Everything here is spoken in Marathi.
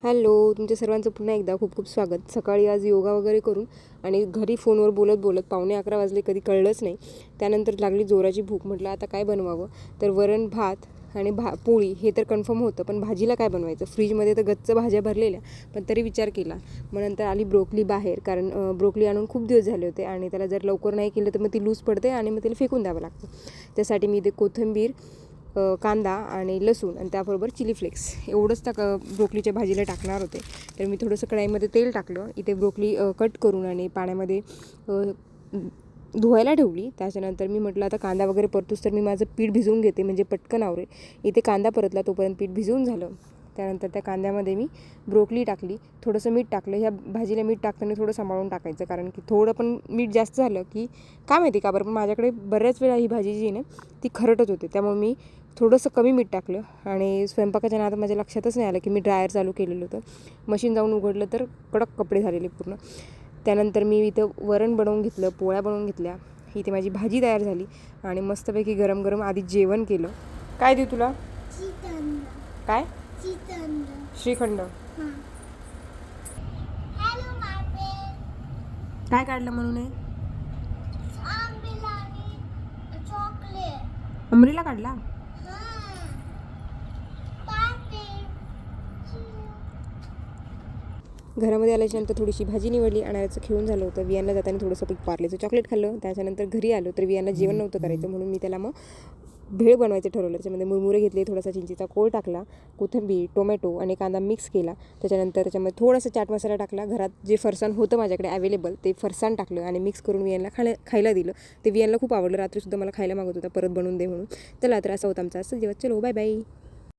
हॅलो, तुमच्या सर्वांचं पुन्हा एकदा खूप खूप स्वागत. सकाळी आज योगा वगैरे करून आणि घरी फोनवर बोलत बोलत 11:15 वाजले, कधी कळलंच नाही. त्यानंतर लागली जोराची भूक. म्हटलं आता काय बनवावं, तर वरण भात आणि पोळी हे तर कन्फर्म होतं, पण भाजीला काय बनवायचं. फ्रीजमध्ये तर गच्च भाज्या भरलेल्या, पण तरी विचार केला. मग नंतर आली ब्रोकली बाहेर, कारण ब्रोकली आणून खूप दिवस झाले होते आणि त्याला जर लवकर नाही केलं तर मग ती लूज पडते आणि मग तिला फेकून द्यावं लागतं. त्यासाठी मी इथे कोथिंबीर, कांदा आणि लसूण आणि त्याबरोबर चिली फ्लेक्स एवढंच त्या ब्रोकलीच्या भाजीला टाकणार होते. तर मी थोडंसं कढईमध्ये तेल टाकलं. इथे ब्रोकली कट करून आणि पाण्यामध्ये धुवायला ठेवली. त्याच्यानंतर मी म्हटलं आता कांदा वगैरे परतूस तर मी माझं पीठ भिजवून घेते, म्हणजे पटकन आवरेल. इथे कांदा परतला, तोपर्यंत पीठ भिजवून झालं. त्यानंतर त्या कांद्यामध्ये मी ब्रोकली टाकली, थोडंसं मीठ टाकलं. ह्या भाजीला मीठ टाकताना थोडं सांभाळून टाकायचं, कारण की थोडं पण मीठ जास्त झालं की काय माहिती का बरं, पण माझ्याकडे बऱ्याच वेळा ही भाजी जी आहे ना ती खरटत होते. त्यामुळे मी थोडंसं कमी मीठ टाकलं आणि स्वयंपाकाच्या नादात माझ्या लक्षातच नाही आलं की मी ड्रायर चालू केलेलं होतं. मशीन जाऊन उघडलं तर कडक कपडे झालेले पूर्ण. त्यानंतर मी इथं वरण बनवून घेतलं, पोळ्या बनवून घेतल्या. इथे माझी भाजी तयार झाली आणि मस्तपैकी गरम गरम आधी जेवण केलं. काय देऊ तुला? काय? श्रीखंड. काय काढलं म्हणून? अमरीला काढला. घरामध्ये आल्याच्यानंतर थोडीशी भाजी निवडली, आणायचं खेळून झालं होतं. वियांना जाताना थोडंसं पार्लेचं चॉकलेट खाल्लं. त्याच्यानंतर घरी आलो तर वियांना जेवण नव्हतं करायचं, म्हणून मी त्याला मग भेळ बनवायचं ठरवलं. त्याच्यामध्ये मुरमुरे घेतले, थोडासा चिंचेचा कोळ टाकला, कोथिंबीर, टोमॅटो आणि कांदा मिक्स केला. त्याच्यानंतर त्याच्यामध्ये थोडासा चाट मसाला टाकला. घरात जे फरसाण होतं माझ्याकडे अवेलेबल ते फरसाण टाकलं आणि मिक्स करून वियांना खायला दिलं. ते वियांना खूप आवडलं. रात्रीसुद्धा मला खायला मागत होता, परत बनवून दे म्हणून. चला तर असा होता आमचा आजचा जेवण. चलो बाय बाय.